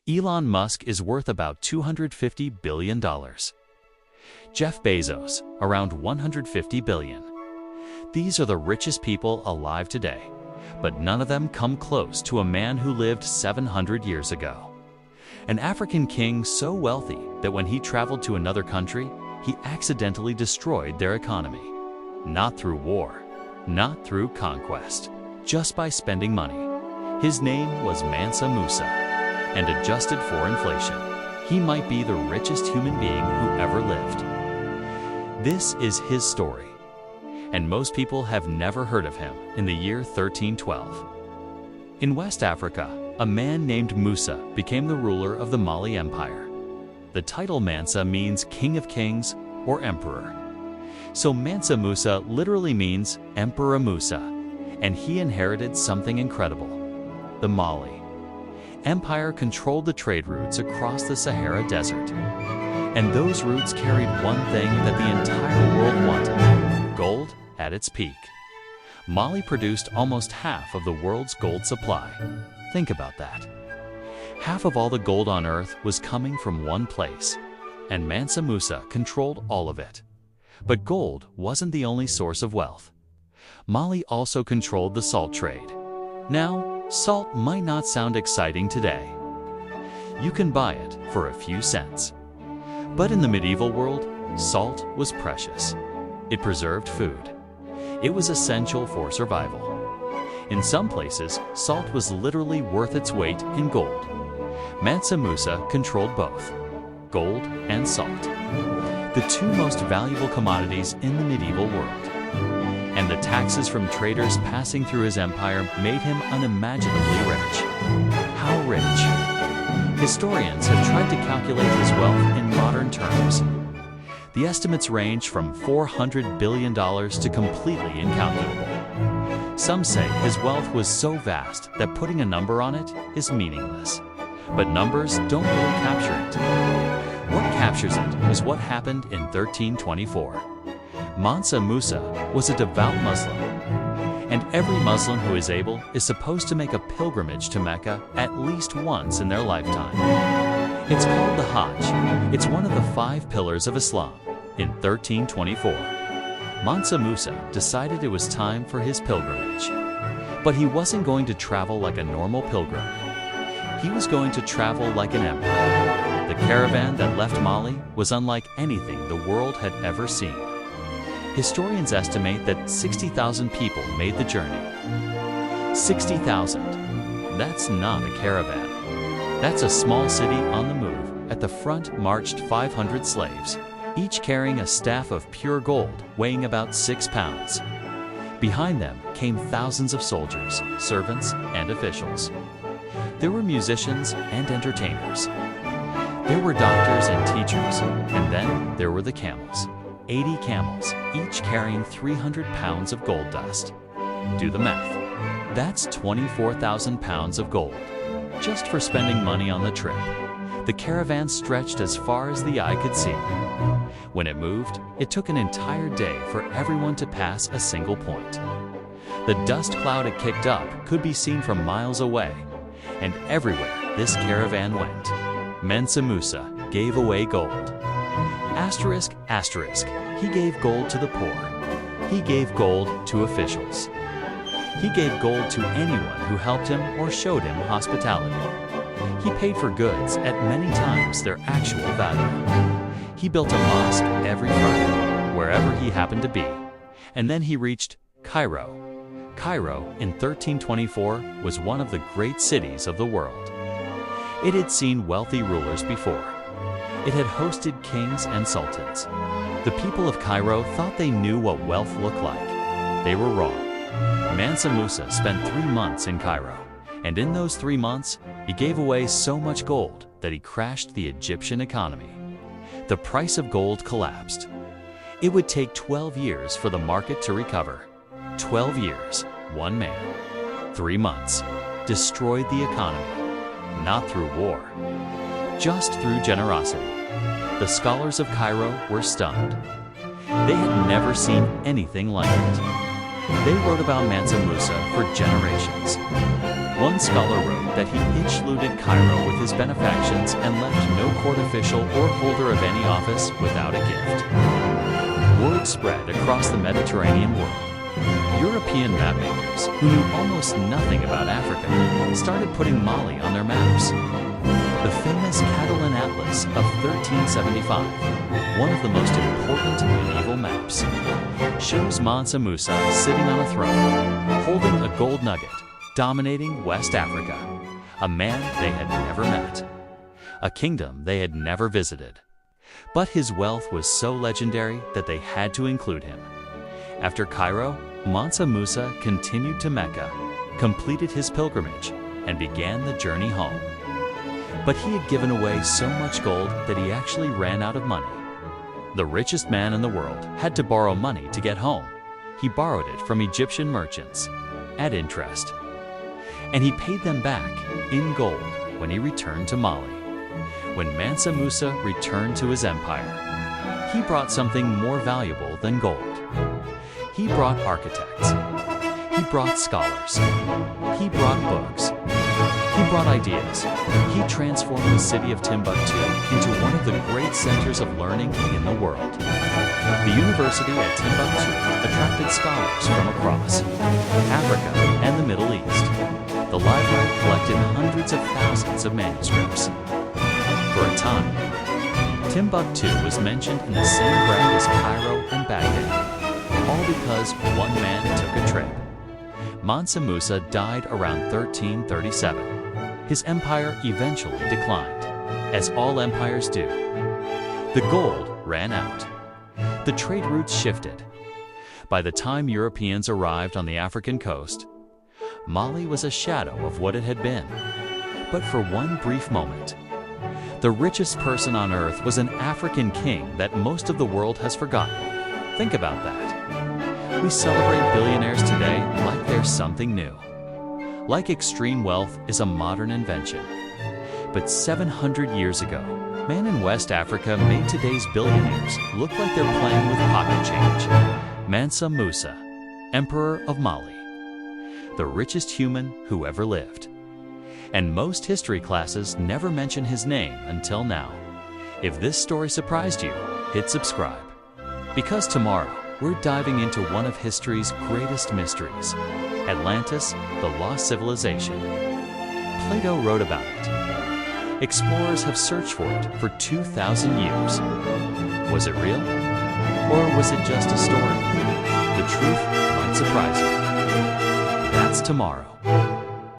Elon Musk is worth about $250 billion. Jeff Bezos, around $150 billion. These are the richest people alive today, but none of them come close to a man who lived 700 years ago. An African king so wealthy that when he traveled to another country, he accidentally destroyed their economy. Not through war, not through conquest, just by spending money. His name was Mansa Musa, and adjusted for inflation, he might be the richest human being who ever lived. This is his story, and most people have never heard of him in the year 1312. In West Africa, a man named Musa became the ruler of the Mali Empire. The title Mansa means King of Kings or Emperor. So Mansa Musa literally means Emperor Musa, and he inherited something incredible: the Mali Empire controlled the trade routes across the Sahara Desert. And those routes carried one thing that the entire world wanted: gold at its peak. Mali produced almost half of the world's gold supply. Think about that. Half of all the gold on Earth was coming from one place, and Mansa Musa controlled all of it. But gold wasn't the only source of wealth. Mali also controlled the salt trade. Now, salt might not sound exciting today. You can buy it for a few cents. But in the medieval world, salt was precious. It preserved food. It was essential for survival. In some places, salt was literally worth its weight in gold. Mansa Musa controlled both, gold and salt, the two most valuable commodities in the medieval world. And the taxes from traders passing through his empire made him unimaginably rich. How rich? Historians have tried to calculate his wealth in modern terms. The estimates range from $400 billion to completely incalculable. Some say his wealth was so vast that putting a number on it is meaningless. But numbers don't really capture it. What captures it is what happened in 1324. Mansa Musa was a devout Muslim, and every Muslim who is able is supposed to make a pilgrimage to Mecca at least once in their lifetime. It's called the Hajj. It's one of the 5 pillars of Islam. In 1324, Mansa Musa decided it was time for his pilgrimage. But he wasn't going to travel like a normal pilgrim. He was going to travel like an emperor. The caravan that left Mali was unlike anything the world had ever seen. Historians estimate that 60,000 people made the journey. 60,000. That's not a caravan. That's a small city on the move. At the front marched 500 slaves, each carrying a staff of pure gold weighing about 6 pounds. Behind them came thousands of soldiers, servants, and officials. There were musicians and entertainers. There were doctors and teachers, and then there were the camels. 80 camels, each carrying 300 pounds of gold dust. Do the math. That's 24,000 pounds of gold, just for spending money on the trip. The caravan stretched as far as the eye could see. When it moved, it took an entire day for everyone to pass a single point. The dust cloud it kicked up could be seen from miles away, and everywhere this caravan went, Mansa Musa gave away gold. Asterisk, asterisk, he gave gold to the poor. He gave gold to officials. He gave gold to anyone who helped him or showed him hospitality. He paid for goods at many times their actual value. He built a mosque every Friday, wherever he happened to be. And then he reached Cairo. Cairo, in 1324, was one of the great cities of the world. It had seen wealthy rulers before. It had hosted kings and sultans. The people of Cairo thought they knew what wealth looked like. They were wrong. Mansa Musa spent 3 months in Cairo, and in those 3 months, he gave away so much gold that he crashed the Egyptian economy. The price of gold collapsed. It would take 12 years for the market to recover. 12 years, one man, 3 months, destroyed the economy. Not through war, just through generosity. The scholars of Cairo were stunned. They had never seen anything like it. They wrote about Mansa Musa for generations. One scholar wrote that he itch-looted Cairo with his benefactions and left no court official or holder of any office without a gift. Word spread across the Mediterranean world. European mapmakers, who knew almost nothing about Africa, started putting Mali on their maps. The famous Catalan Atlas of 1375, one of the most important medieval maps, shows Mansa Musa sitting on a throne, holding a gold nugget, dominating West Africa, a man they had never met, a kingdom they had never visited. But his wealth was so legendary that they had to include him. After Cairo, Mansa Musa continued to Mecca, completed his pilgrimage, and began the journey home. But he had given away so much gold that he actually ran out of money. The richest man in the world had to borrow money to get home. He borrowed it from Egyptian merchants, at interest. And he paid them back in gold when he returned to Mali. When Mansa Musa returned to his empire, he brought something more valuable than gold. He brought architects. He brought scholars. He brought books. He brought ideas. He transformed the city of Timbuktu into one of the great centers of learning in the world. The university at Timbuktu attracted scholars from across Africa and the Middle East. The library collected hundreds of thousands of manuscripts. For a time, Timbuktu was mentioned in the same breath as Cairo and Baghdad, all because one man took a trip. Mansa Musa died around 1337. His empire eventually declined, as all empires do. The gold ran out. The trade routes shifted. By the time Europeans arrived on the African coast, Mali was a shadow of what it had been. But for one brief moment, the richest person on earth was an African king that most of the world has forgotten. Think about that. We celebrate billionaires today like there's something new. Like extreme wealth is a modern invention. But 700 years ago, man in West Africa made today's billionaires look like they're playing with pocket change. Mansa Musa, Emperor of Mali, the richest human who ever lived. And most history classes never mention his name until now. If this story surprised you, hit subscribe. Because tomorrow, we're diving into one of history's greatest mysteries, Atlantis, the lost civilization. Plato wrote about it. Explorers have searched for it for 2,000 years. Was it real? Or was it just a story? The truth might surprise you. That's tomorrow.